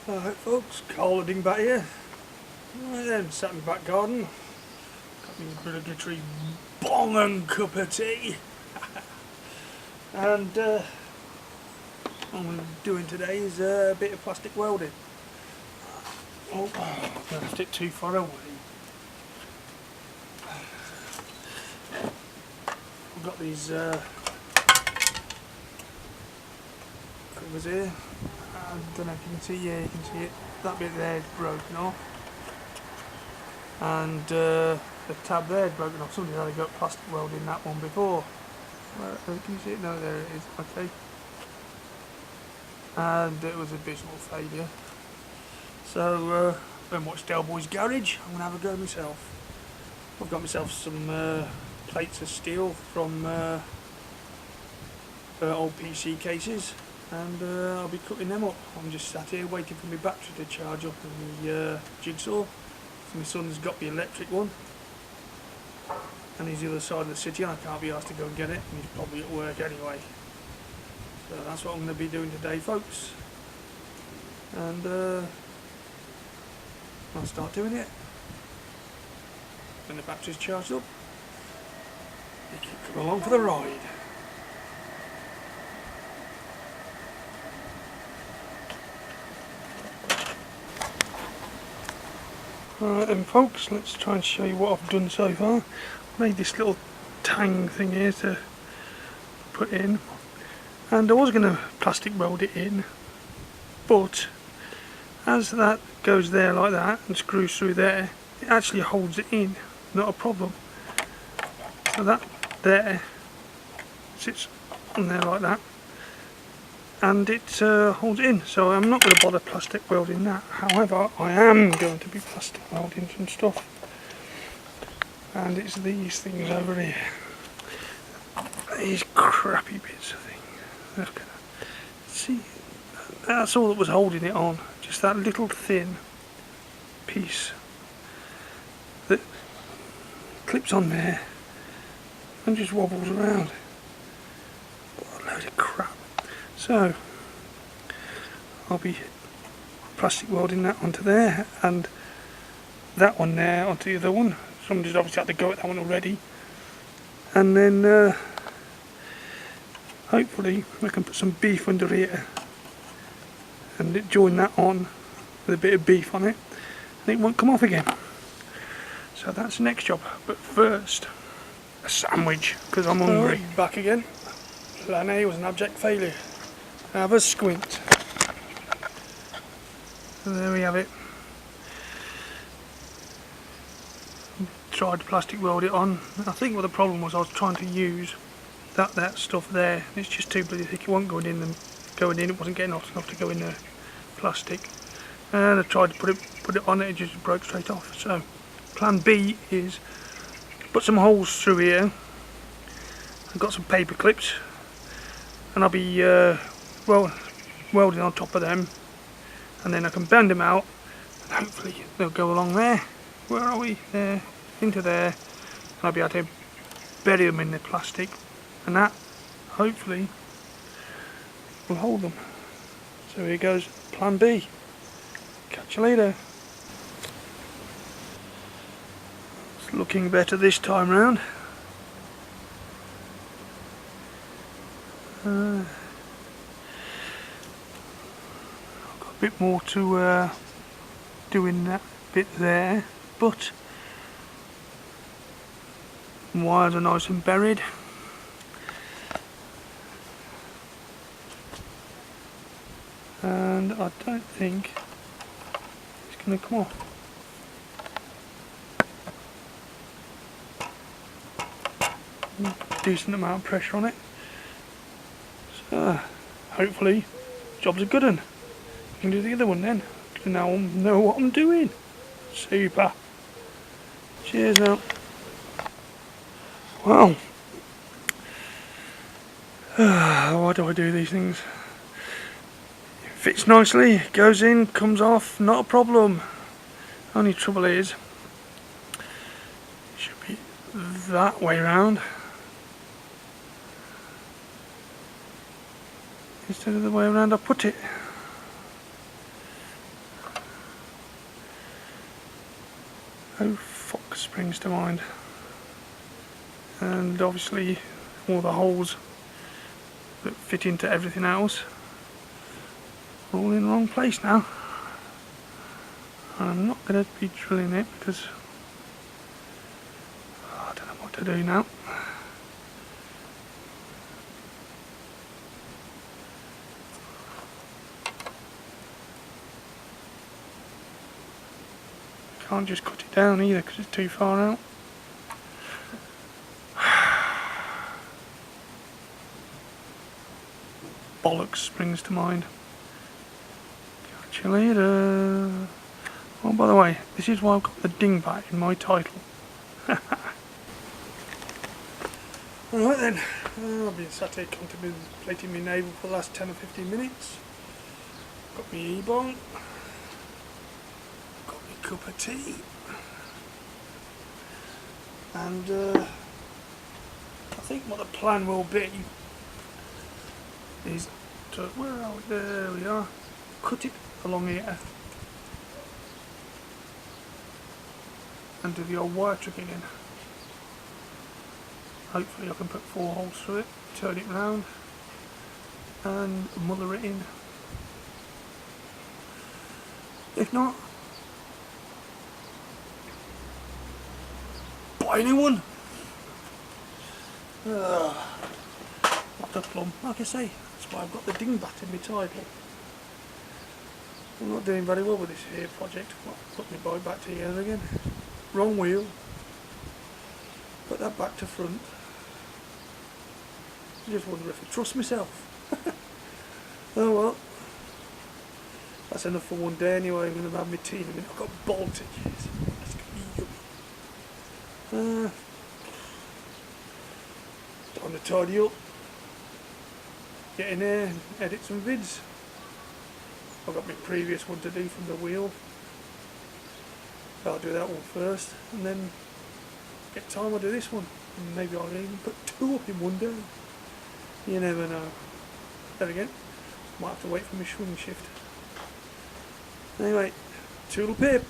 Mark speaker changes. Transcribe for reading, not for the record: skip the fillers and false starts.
Speaker 1: Alright folks, Carl Dingbat here. Right then, sat in my back garden, got me obligatory bong and cup of tea. And what I'm doing today is a bit of plastic welding. Oh, I left it too far away. I've got these covers here. I don't know if you can see, yeah, you can see it. That bit there is broken off, and the tab there is broken off. Somebody had got plastic welding that one before. Can you see it? No, there it is. Okay. And it was a visual failure. So when I watched Del Boy's garage, I'm gonna have a go myself. I've got myself some plates of steel from old PC cases, and I'll be cutting them up. I'm just sat here waiting for my battery to charge up in the jigsaw. So my son's got the electric one, and he's the other side of the city, and I can't be asked to go and get it, and he's probably at work anyway. So that's what I'm going to be doing today, folks. And I'll start doing it when the battery's charged up. You can come along for the ride. Alright then folks, let's try and show you what I've done so far. I made this little tang thing here to put in, and I was going to plastic weld it in, but as that goes there like that and screws through there, it actually holds it in, not a problem. So that there sits on there like that, and it holds it in, so I'm not going to bother plastic welding that. However, I am going to be plastic welding some stuff, and it's these things over here, these crappy bits of thing. Look at that. See, that's all that was holding it on, just that little thin piece that clips on there and just wobbles around. What a load of crap. So I'll be plastic welding that onto there, and that one there onto the other one. Somebody's obviously had to go at that one already, and then hopefully I can put some beef under here and join that on with a bit of beef on it, and it won't come off again. So that's the next job, but first a sandwich, because I'm hungry. Back again. Plan A was an abject failure. Have a squint. So there we have it. Tried to plastic weld it on. I think what the problem was, I was trying to use that stuff there. It's just too bloody thick. It wasn't going in. It wasn't getting hot enough to go in the plastic. And I tried to put it on it. It just broke straight off. So plan B is put some holes through here. I've got some paper clips, and I'll be welding on top of them, and then I can bend them out, and hopefully they'll go along there. Where are we? There, into there, and I'll be able to bury them in the plastic, and that hopefully will hold them. So here goes plan B. Catch you later. It's looking better this time round. I've got a bit more to do in that bit there, but wires are nice and buried. And I don't think it's going to come off. Decent amount of pressure on it. So hopefully job's a good one. I can do the other one then. Now I know what I'm doing. Super. Cheers out. Well, why do I do these things? It fits nicely, goes in, comes off, not a problem. Only trouble is, it should be that way round instead of the way around I put it. Oh, Fox springs to mind. And obviously all the holes that fit into everything else are all in the wrong place now. And I'm not going to be drilling it because I don't know what to do now. Can't just cut it down either because it's too far out. Bollocks springs to mind. Catch you later. Oh, by the way, this is why I've got the Dingbat in my title. Alright then, I've been sat here contemplating my navel for the last 10 or 15 minutes. Got my e-bong. Got my cup of tea. And I think what the plan will be is to, where are we? There we are. Cut it along here and do the old wire tricking in. Hopefully I can put 4 holes through it, turn it round and mother it in. If not, buy a new one. What a plum. Like I say, that's why I've got the Dingbat in my title. I'm not doing very well with this here project. Put my bike back together again. Wrong wheel. Put that back to front. I just wonder if I trust myself. Oh well. That's enough for one day anyway. I'm going to have my tea in a minute. I've got Baltic. That's going to be yummy. Time to tidy up. Get in there and edit some vids. I've got my previous one to do from the wheel. I'll do that one first and then get time I'll do this one. And maybe I'll even put 2 up in one day. You never know. Then again, might have to wait for my swing shift. Anyway, toodle pip.